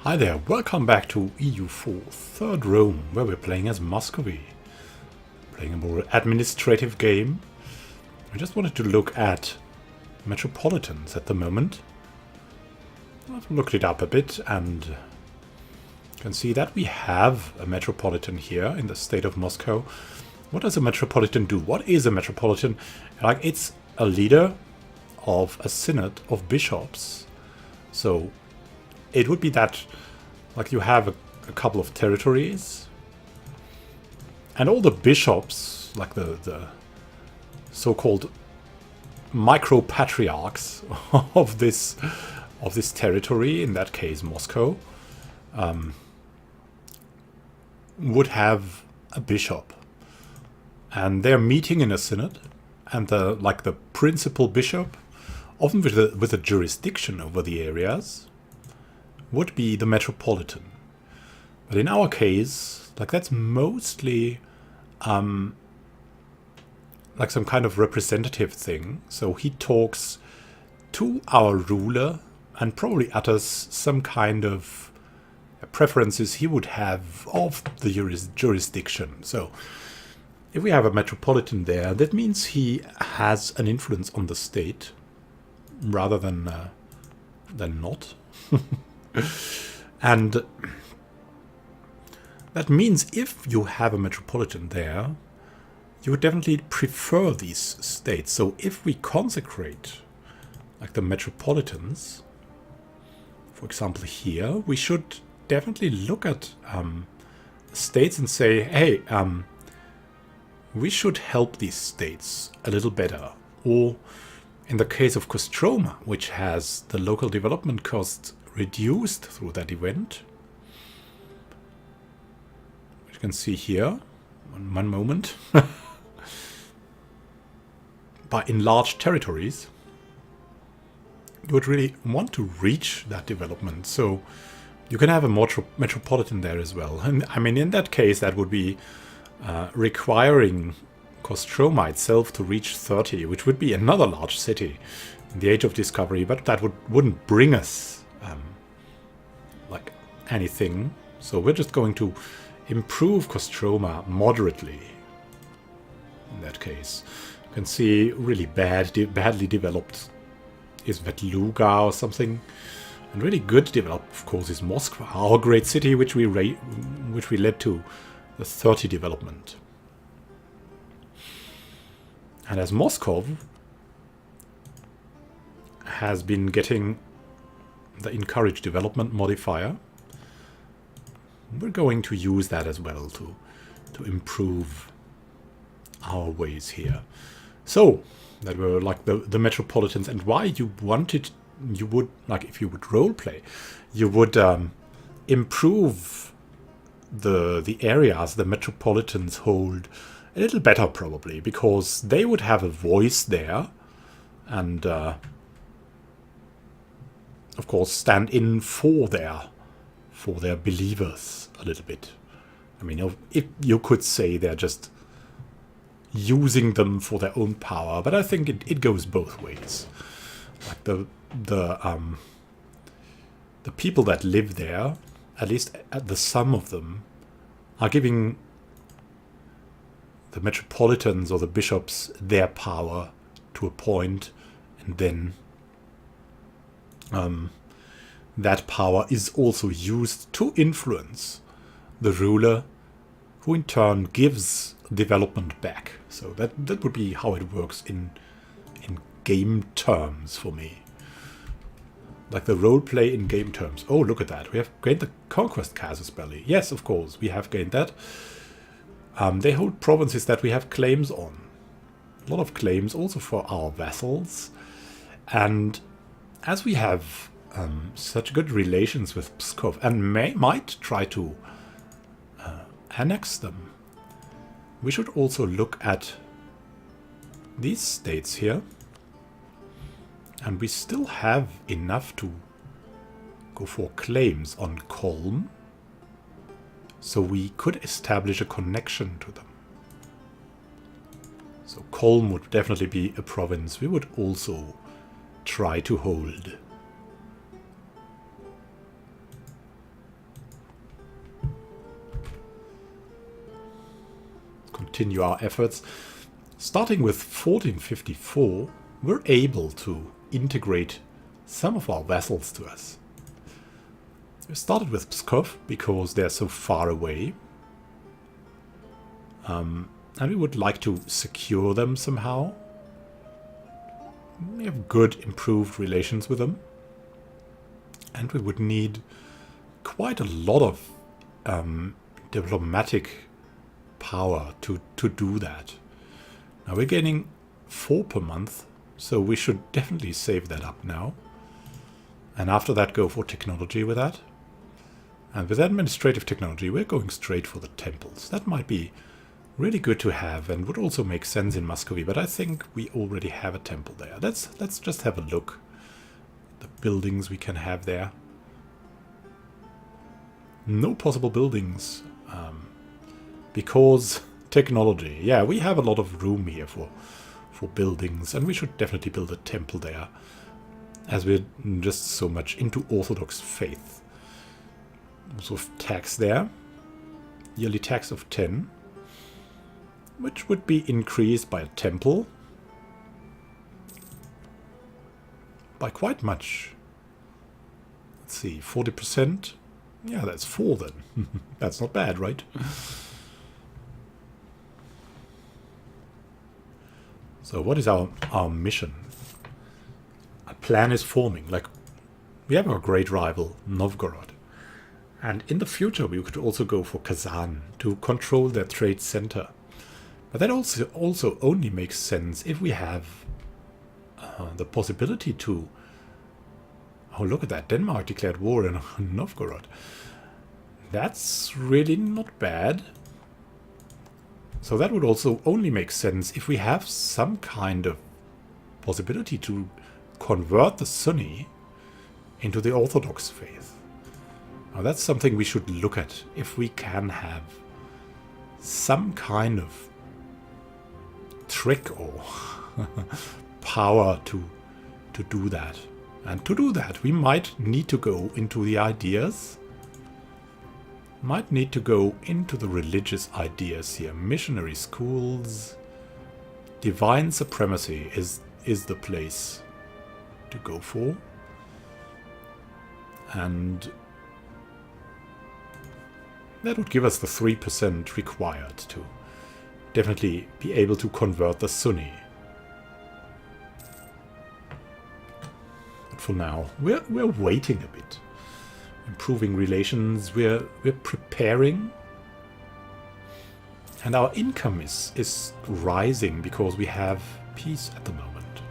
Hi there, welcome back to EU4, Third Rome, where we're playing as Muscovy. Playing a more administrative game. I just wanted to look at metropolitans at the moment. I've looked it up a bit and you can see that we have a metropolitan here in the state of Moscow. What does a metropolitan do? What is a metropolitan? Like, it's a leader of a synod of bishops. So it would be that, like, you have a couple of territories, and all the bishops, like the so-called micro-patriarchs of this territory, in that case Moscow, would have a bishop, and they're meeting in a synod, and the principal bishop, often with a jurisdiction over the areas, would be the metropolitan. But in our case, like, that's mostly like some kind of representative thing. So he talks to our ruler and probably utters some kind of preferences he would have of the jurisdiction. So if we have a metropolitan there, that means he has an influence on the state rather than not. And that means if you have a metropolitan there, you would definitely prefer these states. So if we consecrate, like, the metropolitans, for example here, we should definitely look at states and say, hey, we should help these states a little better. Or in the case of Kostroma, which has the local development cost reduced through that event, which you can see here, one moment, by enlarged territories, you would really want to reach that development. So you can have a metropolitan there as well. And I mean, in that case, that would be requiring Kostroma itself to reach 30, which would be another large city in the Age of Discovery, but that wouldn't bring us like anything. So we're just going to improve Kostroma moderately in that case. You can see really badly developed is Vetluga or something, and really good developed, of course, is Moscow, our great city, which we led to the 30 development. And as Moscow has been getting the encourage development modifier, we're going to use that as well to improve our ways here. So that were like the metropolitans, and why you would, like, if you would roleplay, you would improve the areas the metropolitans hold a little better, probably, because they would have a voice there, and of course stand in for their believers a little bit. I mean, if you could say they're just using them for their own power, but I think it goes both ways. Like the people that live there, at least the sum of them, are giving the metropolitans or the bishops their power to a point, and then that power is also used to influence the ruler, who in turn gives development back. So that would be how it works in game terms for me. Like the roleplay in game terms. Oh, look at that. We have gained the conquest casus belli. Yes, of course, we have gained that. They hold provinces that we have claims on. A lot of claims also for our vassals. And as we have such good relations with Pskov, and might try to annex them, we should also look at these states here. And we still have enough to go for claims on Kolm, so we could establish a connection to them. So Kolm would definitely be a province we would also try to hold. continue our efforts. Starting with 1454, we're able to integrate some of our vassals to us. We started with Pskov because they're so far away. And we would like to secure them somehow. We have good, improved relations with them. And we would need quite a lot of diplomatic power to do that. Now we're gaining 4 per month, so we should definitely save that up now. And after that go for technology with that. And with administrative technology we're going straight for the temples. That might be really good to have and would also make sense in Muscovy, but I think we already have a temple there. Let's just have a look. The buildings we can have there. No possible buildings. Because technology. Yeah, we have a lot of room here for buildings, and we should definitely build a temple there, as we're just so much into Orthodox faith. Also tax there. Yearly tax of 10. Which would be increased by a temple. By quite much. Let's see, 40%. Yeah, that's 4 then. That's not bad, right? So what is our mission? A plan is forming. Like, we have our great rival, Novgorod. And in the future we could also go for Kazan to control their trade center. But that also only makes sense if we have the possibility to... Oh, look at that. Denmark declared war in Novgorod. That's really not bad. So that would also only make sense if we have some kind of possibility to convert the Sunni into the Orthodox faith. Now that's something we should look at, if we can have some kind of trick or power to do that. And to do that we might need to go into the ideas. Might need to go into the religious ideas here. Missionary schools. Divine supremacy is the place to go for. And that would give us the 3% required to definitely be able to convert the Sunni. But for now, we're waiting a bit. Improving relations, we're preparing. And our income is rising because we have peace at the moment.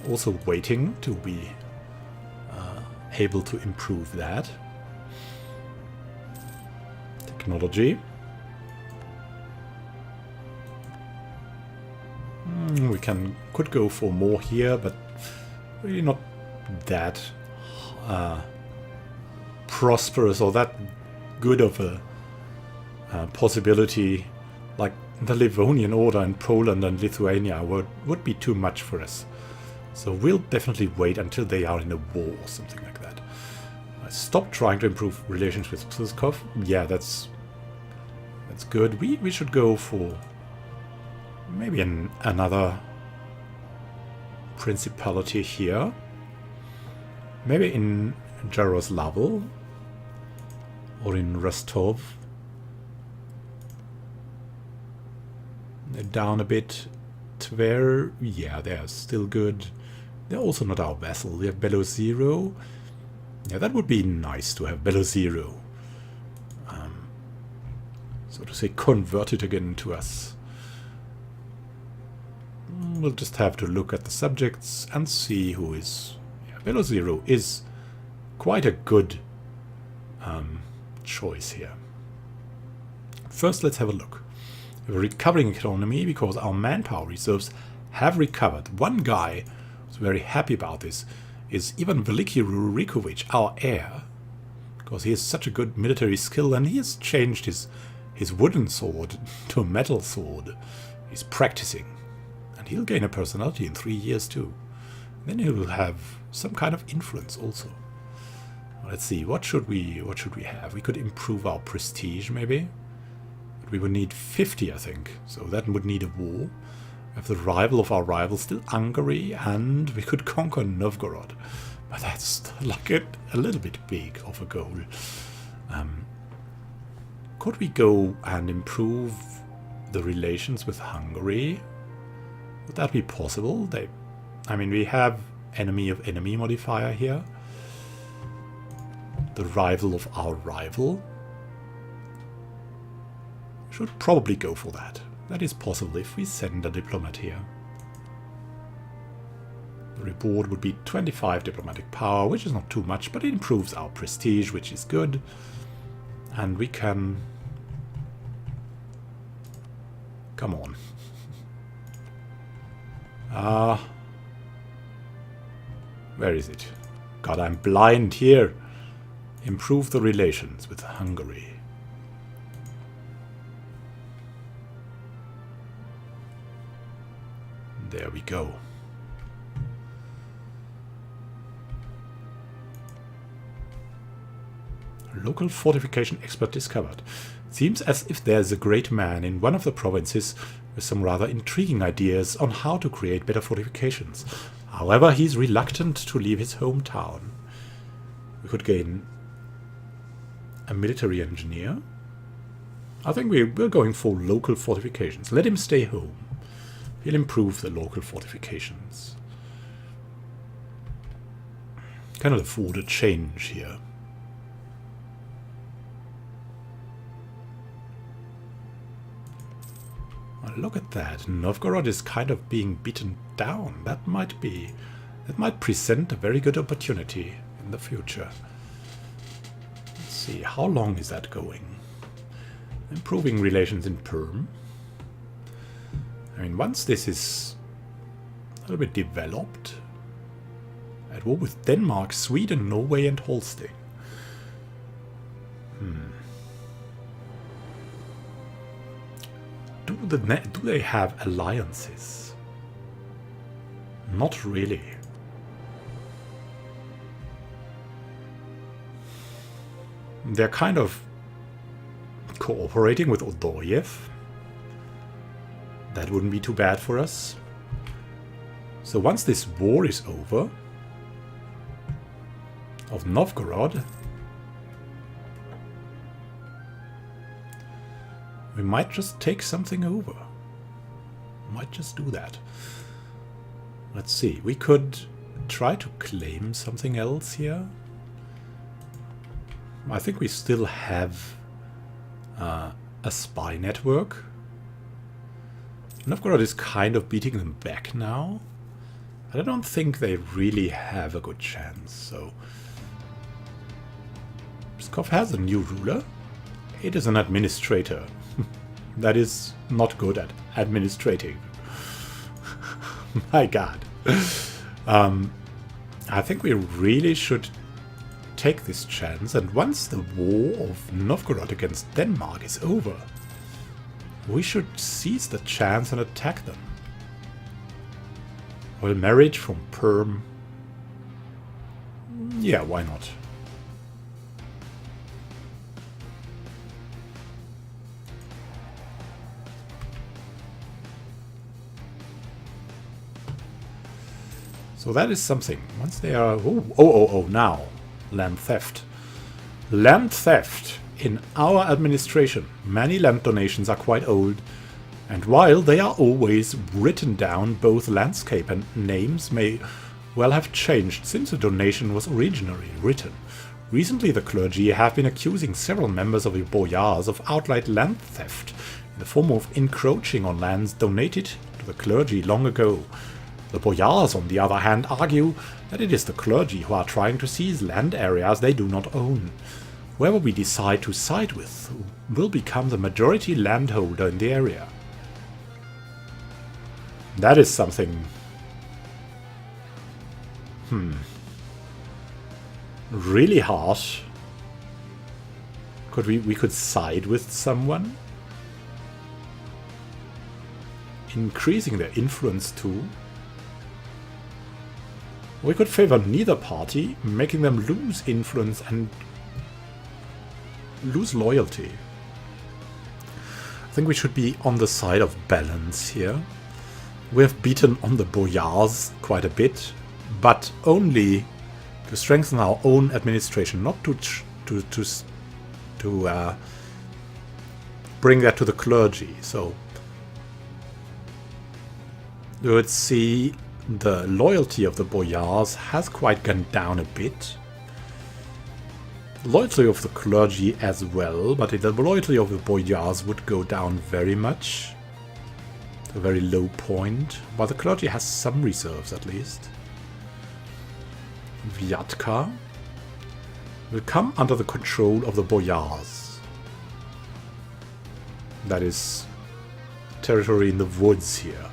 Also waiting to be able to improve that. Technology. We could go for more here, but really not that prosperous or that good of a possibility. Like the Livonian Order in Poland and Lithuania would be too much for us. So we'll definitely wait until they are in a war or something like that. Stop trying to improve relations with Pskov. Yeah, that's good. We should go for maybe another principality here. Maybe in Jaroslavl or in Rostov. Down a bit. Tver, yeah, they're still good. They're also not our vassal. We have Belozero. Yeah, that would be nice to have Belozero. So to say, converted again to us. We'll just have to look at the subjects and see who is... Yeah, Belozero is quite a good choice here. First, let's have a look. We have a recovering economy because our manpower reserves have recovered. One guy who's very happy about this is Ivan Veliki Rurikovich, our heir, because he has such a good military skill and he has changed his wooden sword to a metal sword. He's practicing, and he'll gain a personality in 3 years too. Then he will have some kind of influence also. Let's see, what should we have? We could improve our prestige maybe. we would need 50, I think. So that would need a war. We have the rival of our rival, still Hungary, and we could conquer Novgorod. But that's like a little bit big of a goal. Could we go and improve the relations with Hungary? Would that be possible? I mean, we have enemy of enemy modifier here. The rival of our rival. Should probably go for that. That is possible if we send a diplomat here. The reward would be 25 diplomatic power, which is not too much, but it improves our prestige, which is good. And we can... Come on. Where is it? God, I'm blind here. Improve the relations with Hungary. There we go. Local fortification expert discovered. Seems as if there's a great man in one of the provinces with some rather intriguing ideas on how to create better fortifications. However, he's reluctant to leave his hometown. We could gain a military engineer. I think we're going for local fortifications. Let him stay home. He'll improve the local fortifications. Cannot afford a change here. Well, look at that. Novgorod is kind of being beaten down. That might present a very good opportunity in the future. Let's see, how long is that going? Improving relations in Perm. I mean, once this is a little bit developed, at war with Denmark, Sweden, Norway and Holstein. Do they have alliances? Not really. They're kind of cooperating with Odoyev. That wouldn't be too bad for us. So once this war is over, of Novgorod, we might just take something over. Might just do that. Let's see. We could try to claim something else here. I think we still have a spy network. Novgorod is kind of beating them back now. But I don't think they really have a good chance, so... Pskov has a new ruler. It is an administrator. That is not good at administrating. My god. I think we really should take this chance, and once the war of Novgorod against Denmark is over, we should seize the chance and attack them. Well, marriage from Perm. Yeah, why not? So that is something. Once they are... Oh, now. Land theft. Land theft. In our administration, many land donations are quite old, and while they are always written down, both landscape and names may well have changed since the donation was originally written. Recently, the clergy have been accusing several members of the boyars of outright land theft in the form of encroaching on lands donated to the clergy long ago. The boyars, on the other hand, argue that it is the clergy who are trying to seize land areas they do not own. Whoever we decide to side with will become the majority landholder in the area. That is something... really harsh. We could side with someone? Increasing their influence too? We could favor neither party, making them lose influence and lose loyalty. I think we should be on the side of balance here. We have beaten on the boyars quite a bit, but only to strengthen our own administration, not to bring that to the clergy. So let's see, the loyalty of the boyars has quite gone down a bit. Loyalty of the clergy as well, but the loyalty of the boyars would go down very much. A very low point, but the clergy has some reserves at least. Vyatka will come under the control of the boyars. That is territory in the woods here.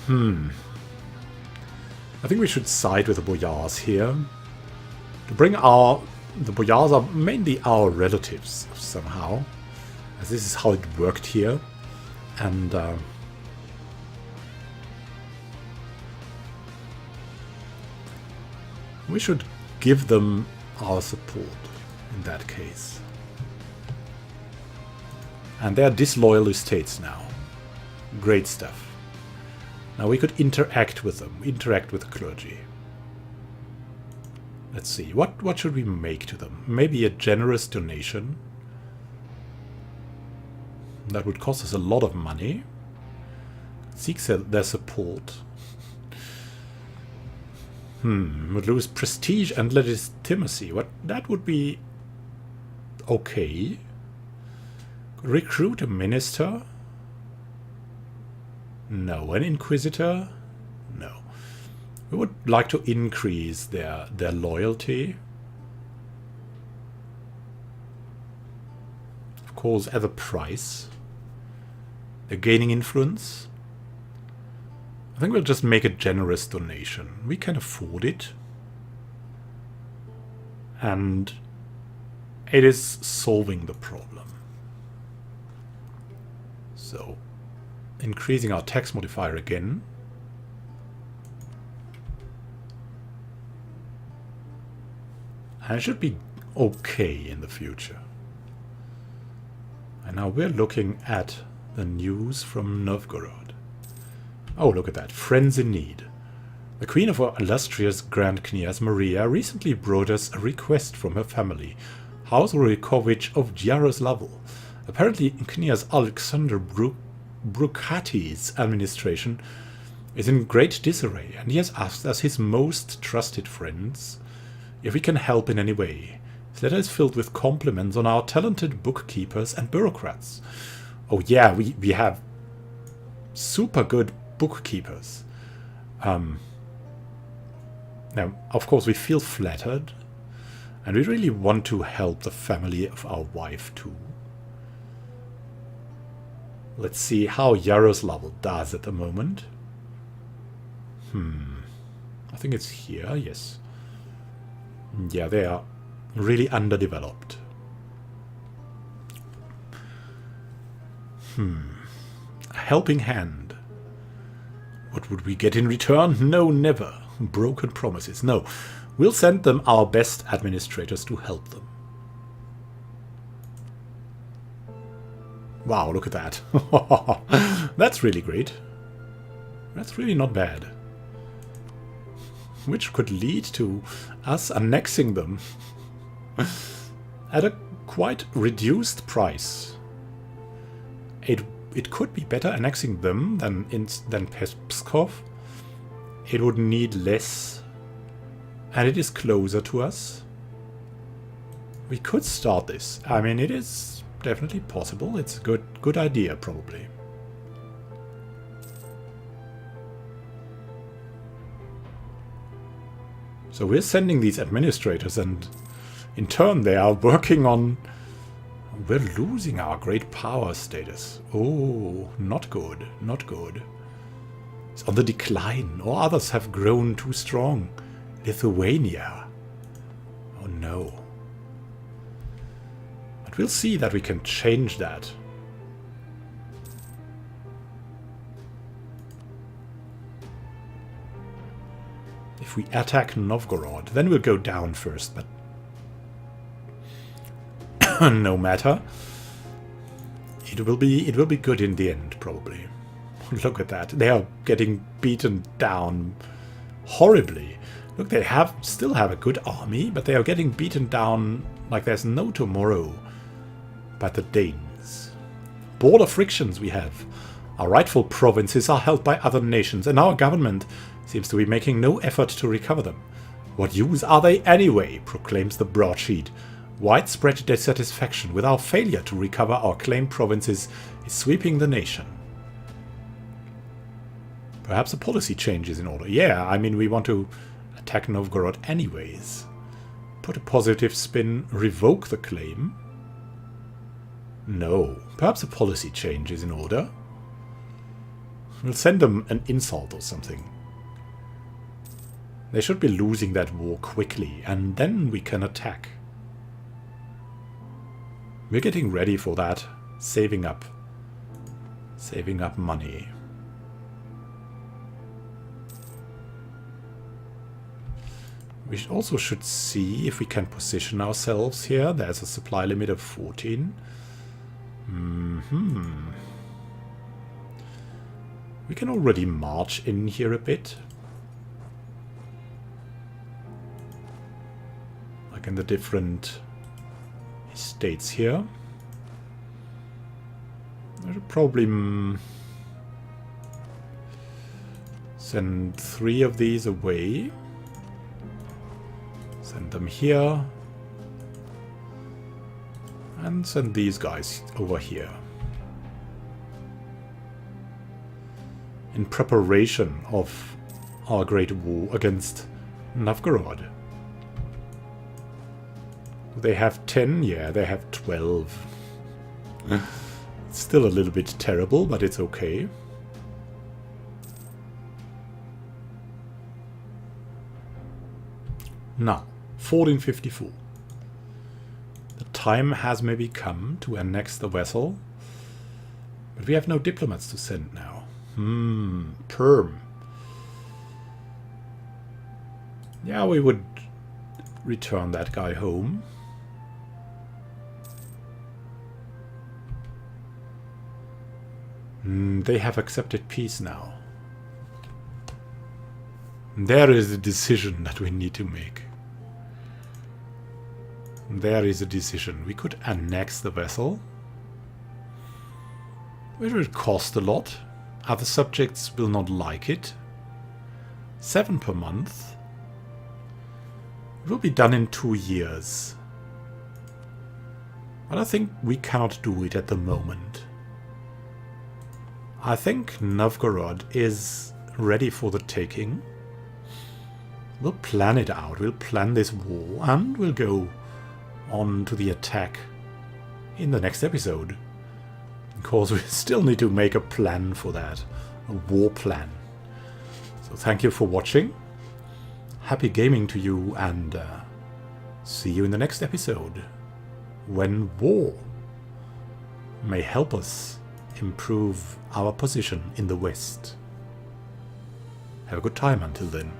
I think we should side with the boyars here. To bring the boyars are mainly our relatives somehow, as this is how it worked here. And we should give them our support in that case. And they are disloyal estates now. Great stuff. Now we could interact with them, interact with the clergy. Let's see, what should we make to them? Maybe a generous donation. That would cost us a lot of money. Seek their support. Would lose prestige and legitimacy. That would be okay. Recruit a minister? No. An inquisitor? No. We would like to increase their loyalty. Of course, at a price. They're gaining influence. I think we'll just make a generous donation. We can afford it. And it is solving the problem. So, increasing our tax modifier again. And it should be okay in the future. And now we're looking at the news from Novgorod. Oh, look at that. Friends in need. The Queen of our illustrious Grand Kniaz Maria recently brought us a request from her family, House Rurikovich of Yaroslavl. Apparently, Kniaz Alexander Brukati's administration is in great disarray, and he has asked us, his most trusted friends, if we can help in any way. His letter is filled with compliments on our talented bookkeepers and bureaucrats. Oh yeah, we have super good bookkeepers. Now, of course, we feel flattered, and we really want to help the family of our wife too. Let's see how Yaroslavl does at the moment. I think it's here, yes. Yeah, they are really underdeveloped. A helping hand. What would we get in return? No, never. Broken promises. No, we'll send them our best administrators to help them. Wow, look at that. That's really great. That's really not bad. Which could lead to us annexing them at a quite reduced price. It could be better annexing them than Pskov. It would need less, and it is closer to us. We could start this. I mean, it is definitely possible. It's a good idea, probably. So we're sending these administrators, and in turn they are working on... We're losing our great power status. Oh, not good, not good. It's on the decline, or others have grown too strong. Lithuania. Oh no. But we'll see that we can change that. If we attack Novgorod, then we'll go down first, but no matter. It will be good in the end, probably. Look at that. They are getting beaten down horribly. Look, they still have a good army, but they are getting beaten down like there's no tomorrow by the Danes. Border frictions we have. Our rightful provinces are held by other nations, and our government seems to be making no effort to recover them. What use are they anyway? Proclaims the broadsheet. Widespread dissatisfaction with our failure to recover our claimed provinces is sweeping the nation. Perhaps a policy change is in order. Yeah, I mean, we want to attack Novgorod anyways. Put a positive spin, revoke the claim. No, perhaps a policy change is in order. We'll send them an insult or something. They should be losing that war quickly, and then we can attack. We're getting ready for that. Saving up money. We also should see if we can position ourselves here. There's a supply limit of 14. We can already march in here a bit. Like in the different estates here. I should probably send 3 of these away. Send them here. And send these guys over here. In preparation of our great war against Novgorod. They have 10? Yeah, they have 12. It's still a little bit terrible, but it's okay. Now, 1454. The time has maybe come to annex the vessel, but we have no diplomats to send now. Perm. Yeah, we would return that guy home. They have accepted peace now. There is a decision that we need to make. There is a decision. We could annex the vessel. It will cost a lot. Other subjects will not like it. 7 per month. It will be done in 2 years. But I think we cannot do it at the moment. I think Novgorod is ready for the taking. We'll plan it out. We'll plan this war and we'll go on to the attack in the next episode. Of course, we still need to make a plan for that. A war plan. So thank you for watching. Happy gaming to you, and see you in the next episode. When war may help us improve our position in the West. Have a good time until then.